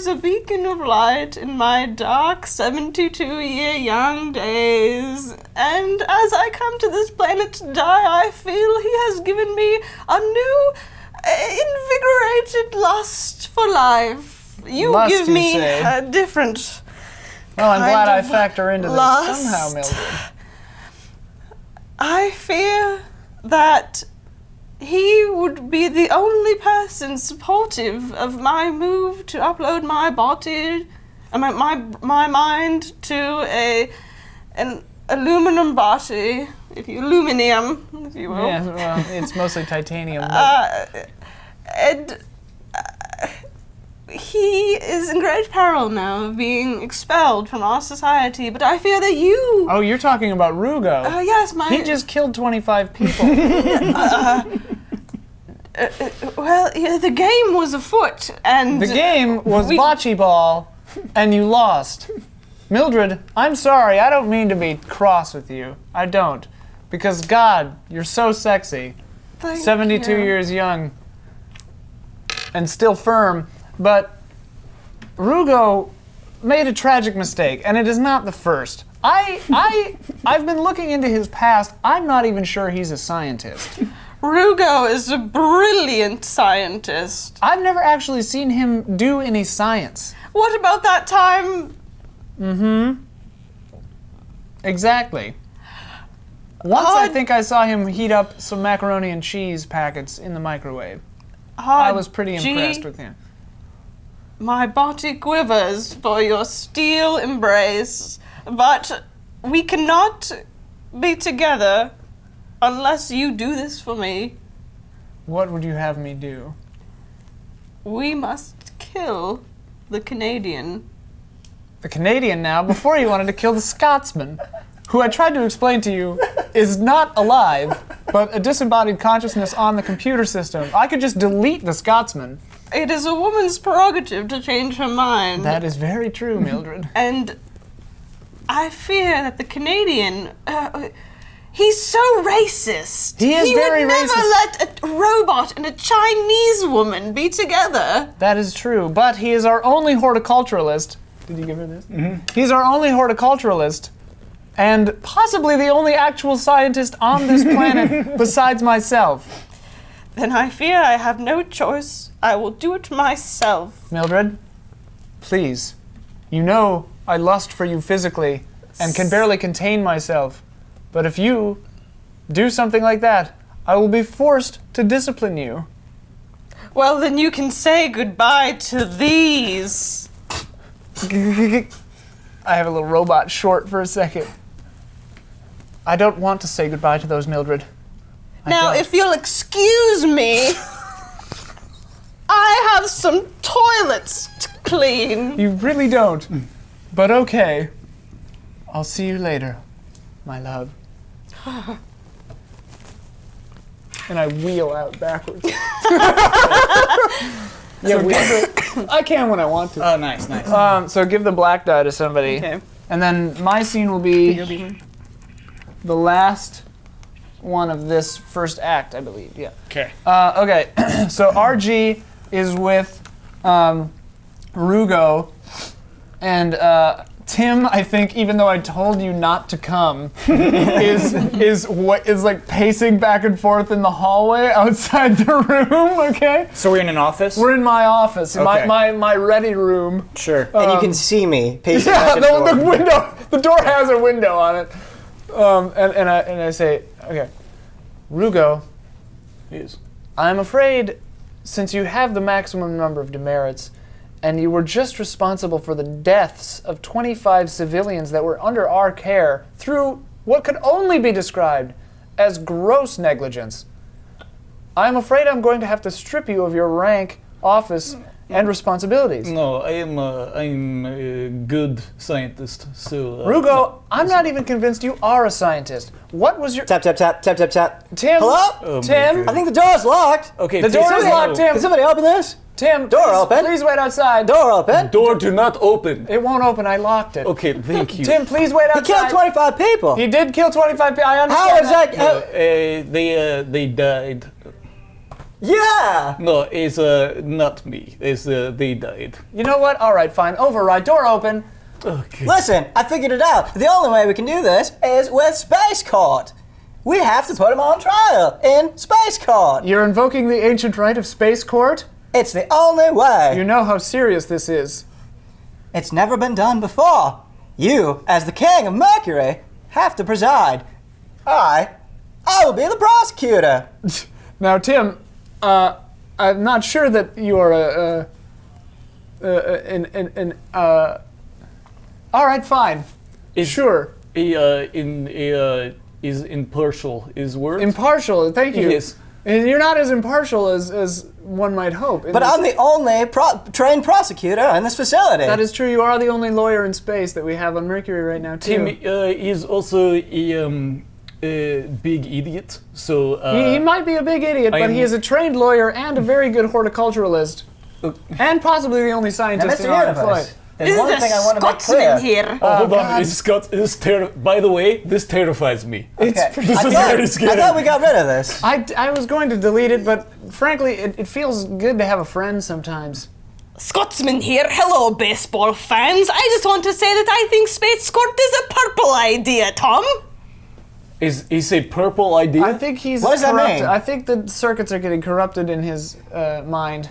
was a beacon of light in my dark 72-year young days. And as I come to this planet to die, I feel he has given me a new, invigorated lust for life. You Lust, give you me say? a different Well, I'm glad I kind of factor into this lust. somehow, Mildred. I fear that he would be the only person supportive of my move to upload my body, my mind to an aluminum body, aluminium, if you will. Yeah, well, it's mostly titanium. But And he is in great peril now of being expelled from our society, but I fear that you... oh, you're talking about Rugo. yes, He just killed 25 people. Well, yeah, the game was afoot, and... The game was bocce ball, and you lost. Mildred, I'm sorry. I don't mean to be cross with you. I don't. Because, God, you're so sexy. Thank 72 you. years young. And still firm. But Rugo made a tragic mistake, and it is not the first. I've been looking into his past. I'm not even sure he's a scientist. Rugo is a brilliant scientist. I've never actually seen him do any science. What about that time? Exactly. Once I think I saw him heat up some macaroni and cheese packets in the microwave. I was pretty impressed with him. My body quivers for your steel embrace, but we cannot be together unless you do this for me. What would you have me do? We must kill the Canadian. The Canadian now, before you wanted to kill the Scotsman, who I tried to explain to you is not alive, but a disembodied consciousness on the computer system. I could just delete the Scotsman. It is a woman's prerogative to change her mind. That is very true, Mildred. And I fear that the Canadian, he's so racist. He is very would never racist. let a robot and a Chinese woman be together. That is true, but he is our only horticulturalist. Did you give her this? Mm-hmm. He's our only horticulturalist, and possibly the only actual scientist on this planet besides myself. Then I fear I have no choice. I will do it myself. Mildred, please. You know I lust for you physically and can barely contain myself. But if you do something like that, I will be forced to discipline you. Well, then you can say goodbye to these. I have a little robot short for a second. I don't want to say goodbye to those, Mildred. Now, if you'll excuse me, I have some toilets to clean. You really don't. But okay. I'll see you later, my love. And I wheel out backwards. I can when I want to. Oh, nice. So give the black die to somebody. Okay. And then my scene will be the last one of this first act, I believe. Yeah. Okay. Okay. So RG is with Rugo, and Tim, I think, even though I told you not to come, is like pacing back and forth in the hallway outside the room. Okay. So we're in an office? We're in my office, in Okay. my ready room. Sure. And you can see me pacing Yeah, back and forth. the window. The door has a window on it. And I say, okay, Rugo, Yes. I'm afraid, since you have the maximum number of demerits, and you were just responsible for the deaths of 25 civilians that were under our care through what could only be described as gross negligence, I'm afraid I'm going to have to strip you of your rank, office, and responsibilities. No, I'm a good scientist, so... Rugo, I'm not even convinced you are a scientist. What was your... Tap, tap, tap, tap, tap, tap. Tim? Hello? Oh my Tim? God. I think the door's locked. Okay, The door please is go. locked, Tim. Can somebody open this? Tim, Door please, open. please wait outside. Door open. Door do not open. It won't open, I locked it. Okay, thank you. Tim, please wait He outside. killed 25 people. He did kill 25 people, I understand How is that? They died. Yeah! No, it's not me. It's they died. You know what? All right, fine. Override. Door open. Okay. Listen, I figured it out. The only way we can do this is with Space Court. We have to put him on trial in Space Court. You're invoking the ancient right of space court? It's the only way. You know how serious this is. It's never been done before. You, as the king of Mercury, have to preside. I will be the prosecutor. Now, Tim, I'm not sure that you're all right, fine. Sure. Is impartial is word? Impartial, thank you. Yes. And you're not as impartial as one might hope. But I'm the only trained prosecutor in this facility. That is true. You are the only lawyer in space that we have on Mercury right now, too. Tim is also a big idiot. So He might be a big idiot, but he is a trained lawyer and a very good horticulturalist. And possibly the only Now, scientist Mr. in our Universe, employ. there's Is one the thing I want to make clear. Scotsman here? hold God. on, by the way, this terrifies me. Okay. This is very I scary. thought we got rid of this. I was going to delete it, but frankly, it feels good to have a friend sometimes. Scotsman here. Hello, baseball fans. I just want to say that I think Space Court is a purple idea, Tom. Is a purple idea? I think he's What does that corrupted. mean? I think the circuits are getting corrupted in his mind.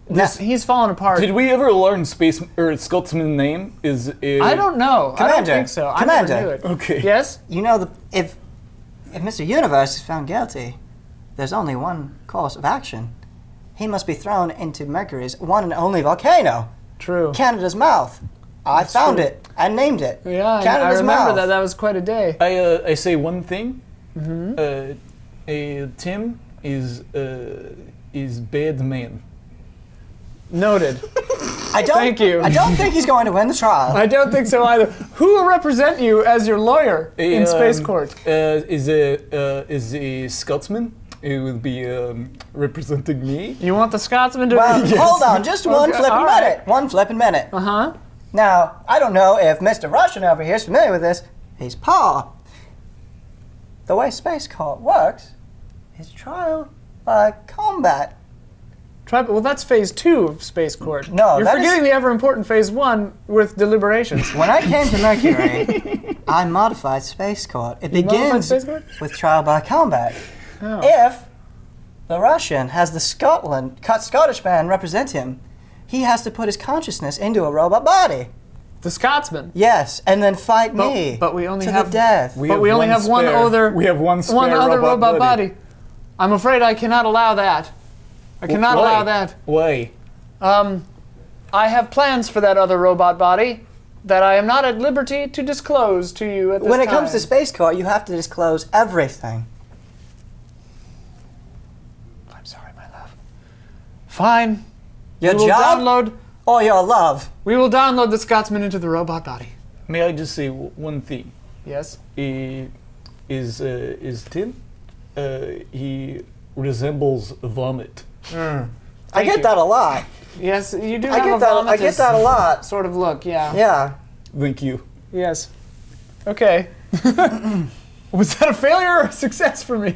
Now, He's fallen apart. Did we ever learn Scotsman's name? I don't know. I don't Commander, think so. I Commander. never knew it. Okay. Yes? you know, if Mr. Universe is found guilty, there's only one course of action. He must be thrown into Mercury's one and only volcano, True. Canada's mouth. I found true. it and named it. Yeah, I Canada's remember mouth. that. That was quite a day. I say one thing. Tim is bad man. Noted. I don't, Thank you. I don't think he's going to win the trial. I don't think so either. Who will represent you as your lawyer in Space Court? Is a Scotsman? It will be representing me. You want the Scotsman to... Well, hold on, just one Okay, flippin' all right. minute. One flippin' minute. Uh-huh. Now, I don't know if Mr. Russian over here is familiar with this. He's Paul. The way Space Court works is trial by combat. Well, that's phase 2 of Space Court. No, You're that forgetting the ever-important phase 1 with deliberations. When I came to Mercury, I modified Space Court. It modified begins Space Court? with trial by combat. Oh. If the Russian has the Scottish man represent him, he has to put his consciousness into a robot body. The Scotsman. Yes, and then fight me But we only to have... the death. But we only have one spare. other... We have one spare One other robot body. I'm afraid I cannot allow that. I cannot Why? allow that. Why? I have plans for that other robot body that I am not at liberty to disclose to you at this When it time. comes to Space Court, you have to disclose everything. I'm sorry, my love. Fine. Your We will job download... or your love. We will download the Scotsman into the robot body. May I just say one thing? Yes? Is Tim? He resembles vomit. I get that a lot. Yes, you do I have get a that. I vomitous get that a lot. sort of look, yeah. Yeah. Thank you. Yes. Okay. Was that a failure or a success for me?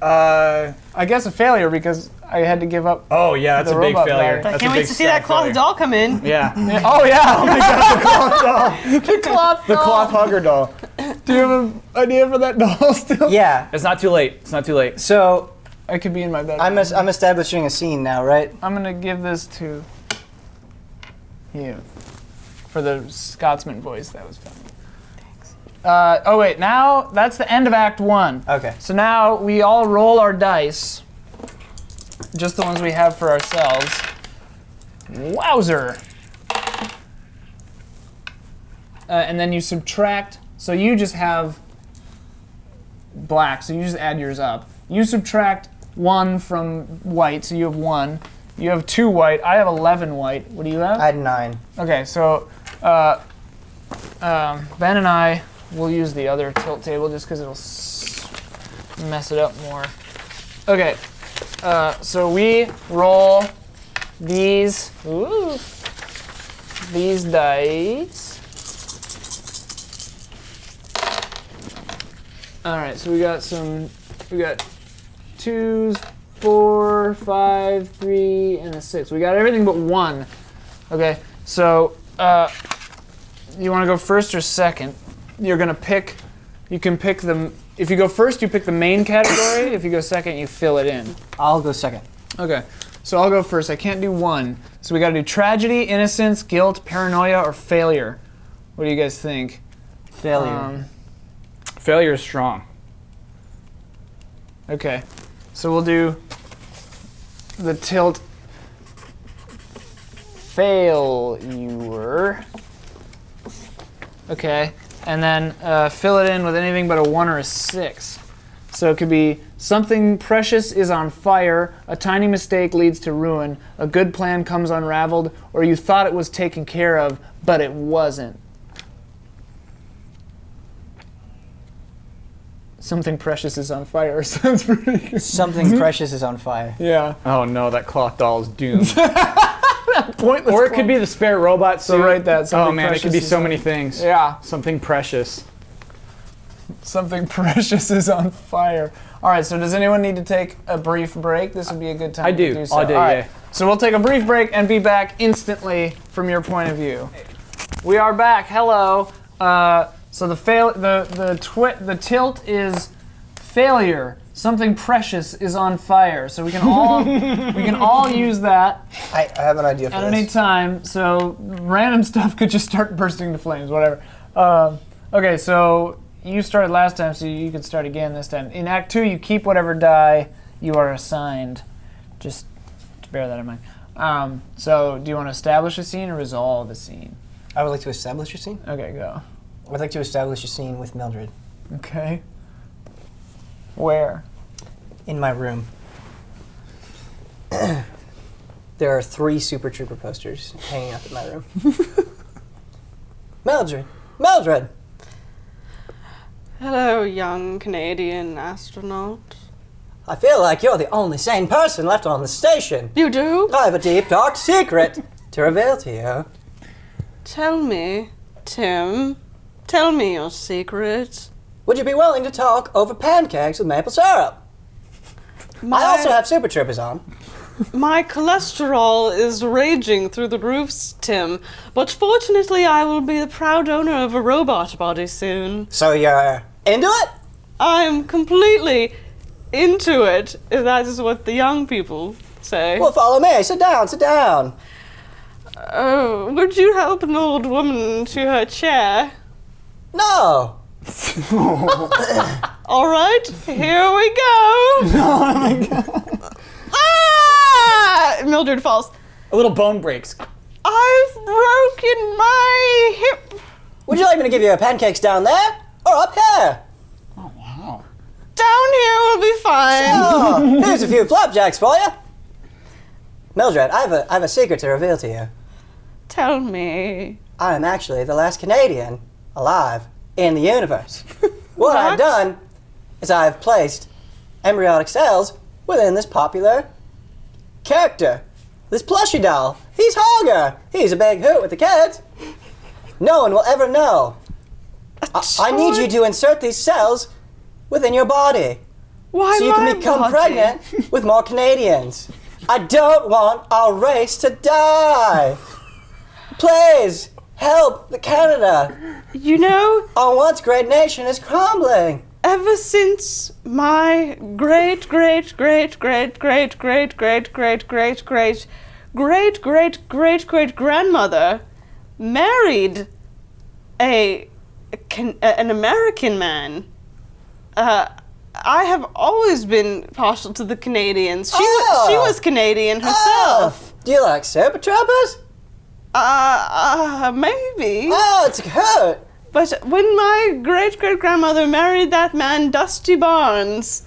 I guess a failure because I had to give up. Oh yeah, that's The a big robot failure. guy. I can't wait to see that cloth doll come in. Yeah. Oh yeah! Oh my god, the cloth doll! The cloth The doll! cloth hugger doll. Do you have an idea for that doll still? Yeah. It's not too late. It's not too late. So I could be in my bed. I'm establishing a scene now, right? I'm gonna give this to you for the Scotsman voice. That was funny. Thanks. Oh wait, now that's the end of Act 1. Okay. So now we all roll our dice, just the ones we have for ourselves. Wowzer! And then you subtract. So you just have black. So you just add yours up. You subtract 1 from white. So you have 1. You have 2 white. I have 11 white. What do you have? I had 9. Okay, so Ben and I will use the other tilt table just because it'll mess it up more. Okay, so we roll these dice. All right, so we got 2s, 4, 5, 3, and a 6. We got everything but 1. Okay, so you want to go first or second? You're going to pick, you can pick the, if you go first, you pick the main category. If you go second, you fill it in. I'll go second. Okay, so I'll go first. I can't do 1. So we got to do tragedy, innocence, guilt, paranoia, or failure. What do you guys think? Failure. Failure is strong. Okay, so we'll do the tilt failure. Okay, and then fill it in with anything but a 1 or a 6. So it could be something precious is on fire, a tiny mistake leads to ruin, a good plan comes unraveled, or you thought it was taken care of, but it wasn't. Something precious is on fire sounds pretty good. Something precious is on fire. Yeah. Oh no, that cloth doll is doomed. Pointless. Or it could be the spare robot suit. So write that. Oh Something man, it could be precious so is many things. Yeah. Something precious. Something precious is on fire. All right, so does anyone need to take a brief break? This would be a good time I do. to do so. I do, All right, yeah. so we'll take a brief break and be back instantly from your point of view. We are back. Hello. So the tilt is failure. Something precious is on fire. So we can all use that I have an idea for at this. any time. So random stuff could just start bursting into flames, whatever. Okay, so you started last time, so you could start again this time. In Act 2, you keep whatever die you are assigned. Just bear that in mind. So do you want to establish a scene or resolve a scene? I would like to establish a scene. Okay, go. I would like to establish a scene with Mildred. Okay. Where? In my room. There are 3 Super Trooper posters hanging up in my room. Mildred! Mildred! Hello, young Canadian astronaut. I feel like you're the only sane person left on the station. You do? I have a deep, dark secret to reveal to you. Tell me, Tim. Tell me your secret. Would you be willing to talk over pancakes with maple syrup? I also have Super Troopers on. My cholesterol is raging through the roofs, Tim. But fortunately, I will be the proud owner of a robot body soon. So you're into it? I'm completely into it. That is what the young people say. Well, follow me. Sit down, sit down. Oh, would you help an old woman to her chair? No. All right, here we go. Ah! Mildred falls. A little bone breaks. I've broken my hip. Would you like me to give you pancakes down there or up here? Down here will be fine. Oh, here's a few flapjacks for you. Mildred, I have a secret to reveal to you. Tell me. I am actually the last Canadian alive in the universe. What I've What? done is I've placed embryonic cells within this popular character. This plushie doll. He's Holger. He's a big hoot with the kids. No one will ever know. I need you to insert these cells within your body Why so you can my become body? pregnant with more Canadians. I don't want our race to die. Please help the Canada. You know, Our once great nation is crumbling. ever since my great great great great great great great great great great great great great great grandmother married an American man, I have always been partial to the Canadians. She was Canadian herself. Do you like Super Troopers? Maybe. Oh, it's good. But when my great great grandmother married that man, Dusty Barnes,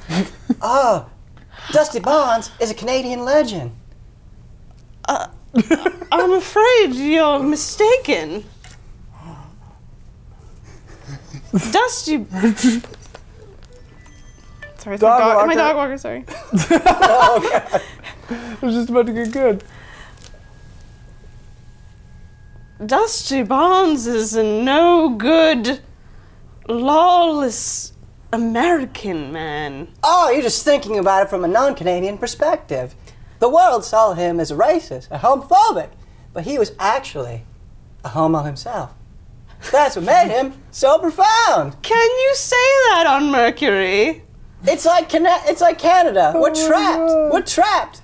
Oh, Dusty Barnes is a Canadian legend. I'm afraid you're mistaken. Dusty. Sorry, Dog my walker. dog walker. Sorry. It was just about to get good. Dusty Barnes is a no good, lawless American man. Oh, you're just thinking about it from a non-Canadian perspective. The world saw him as a racist, a homophobic, but he was actually a homo himself. That's what made him so profound. Can you say that on Mercury? It's like Canada. We're trapped. We're trapped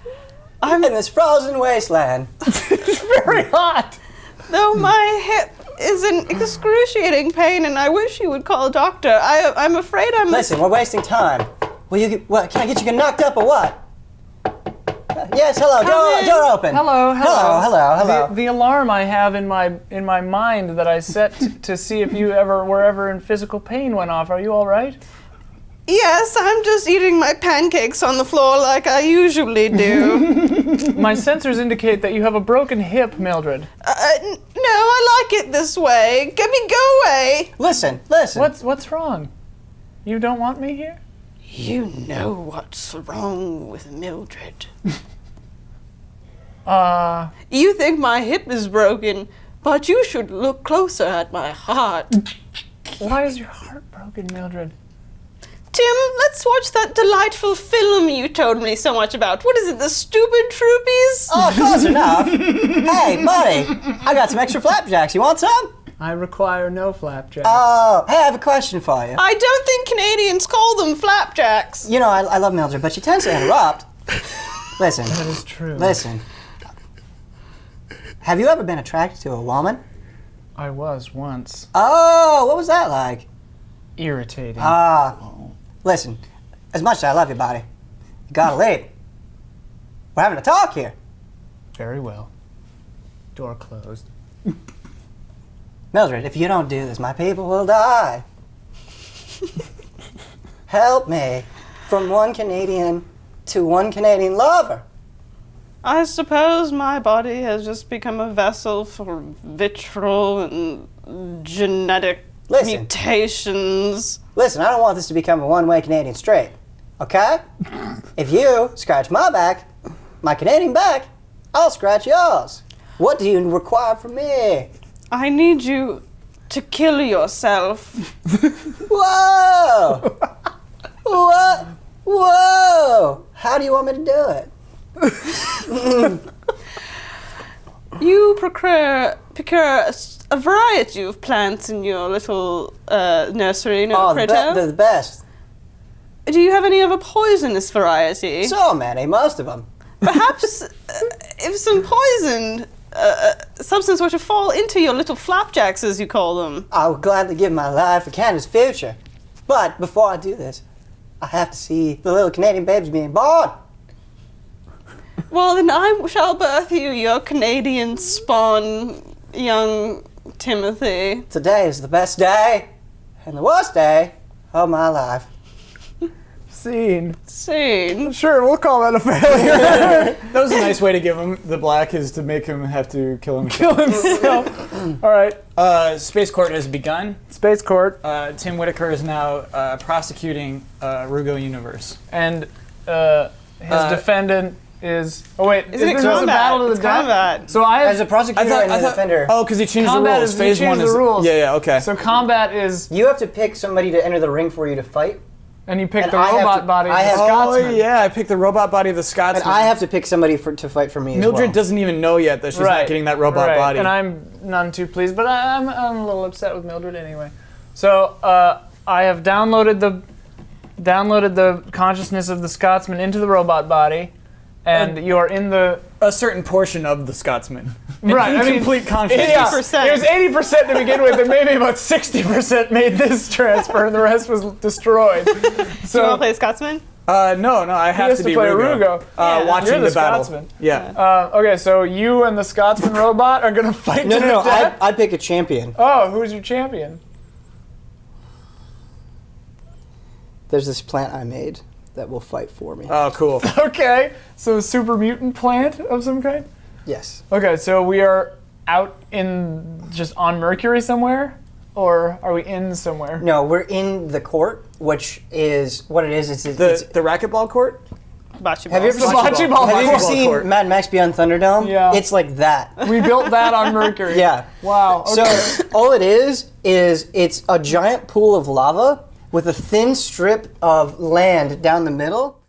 in this frozen wasteland. Very hot. Though my hip is in excruciating pain, and I wish you would call a doctor. I'm afraid I'm. Listen, we're wasting time. What? Can I get you knocked up or what? Yes, hello. Door open. Hello. The alarm I have in my mind that I set to see if you were ever in physical pain went off. Are you all right? Yes, I'm just eating my pancakes on the floor like I usually do. My sensors indicate that you have a broken hip, Mildred. No, I like it this way. Can we go away? Listen. What's wrong? You don't want me here? You know what's wrong with Mildred. You think my hip is broken, but you should look closer at my heart. Why is your heart broken, Mildred? Tim, let's watch that delightful film you told me so much about. What is it, the Stupid Troopies? Oh, close enough. Hey, buddy, I got some extra flapjacks. You want some? I require no flapjacks. Oh, hey, I have a question for you. I don't think Canadians call them flapjacks. You know, I love Mildred, but she tends to interrupt. Listen. That is true. Listen. Have you ever been attracted to a woman? I was once. Oh, what was that like? Irritating. Listen, as much as I love you, buddy, you gotta leave. We're having a talk here. Very well. Door closed. Mildred, if you don't do this, my people will die. Help me from one Canadian to one Canadian lover. I suppose my body has just become a vessel for vitriol and genetic mutations. Listen, I don't want this to become a one-way Canadian straight, okay? If you scratch my back, my Canadian back, I'll scratch yours. What do you require from me? I need you to kill yourself. Whoa! What? Whoa! How do you want me to do it? You procure a variety of plants in your little nursery, Creto? They're the best. Do you have any of a poisonous variety? So many, most of them. Perhaps if some poison substance were to fall into your little flapjacks, as you call them. I would gladly give my life for Canada's future. But before I do this, I have to see the little Canadian babies being born. Well, then I shall birth you your Canadian spawn, young Timothy. Today is the best day and the worst day of my life. Scene. Sure, we'll call that a failure. That was a nice way to give him the black, is to make him have to kill himself. All right. Space Court has begun. Space Court. Tim Whitaker is now prosecuting Rugo Universe. And his defendant is... Oh, wait. Isn't it this combat? a battle to the It's death? combat. So I As a prosecutor and a defender, Oh, because he changed the Combat rules. is... Phase you one change is... the rules. Yeah, okay. So combat is... you have to pick somebody to enter the ring for you to fight. And you pick And the I have robot to- body of I the have- Scotsman. Oh, yeah, I picked the robot body of the Scotsman. And I have to pick somebody to fight for me Mildred as well. doesn't even know yet that she's not getting that robot right. body. And I'm none too pleased, but I'm a little upset with Mildred anyway. So I have downloaded the consciousness of the Scotsman into the robot body, and you are in the... a certain portion of the Scotsman. Right, I mean, complete consciousness. Yeah, 80%. it was 80% to begin with, and maybe about 60% made this transfer, and the rest was destroyed. Do you want to play Scotsman? No, I have has to to be play Rugo. Rugo. Watching You're the battle. Scotsman. Yeah. Okay, so you and the Scotsman robot are going to fight No, to the death? I pick a champion. Oh, who's your champion? There's this plant I made that will fight for me. Oh, cool. Okay, so a super mutant plant of some kind? Yes. Okay, so we are out just on Mercury somewhere? Or are we in somewhere? No, we're in the court, which is what it is. It's The racquetball court? Bocce have you ever, Bocce ball. have you ever Bocce ball seen court. Mad Max Beyond Thunderdome? Yeah. It's like that. We built that on Mercury. Yeah. Wow. Okay. So all it is it's a giant pool of lava with a thin strip of land down the middle.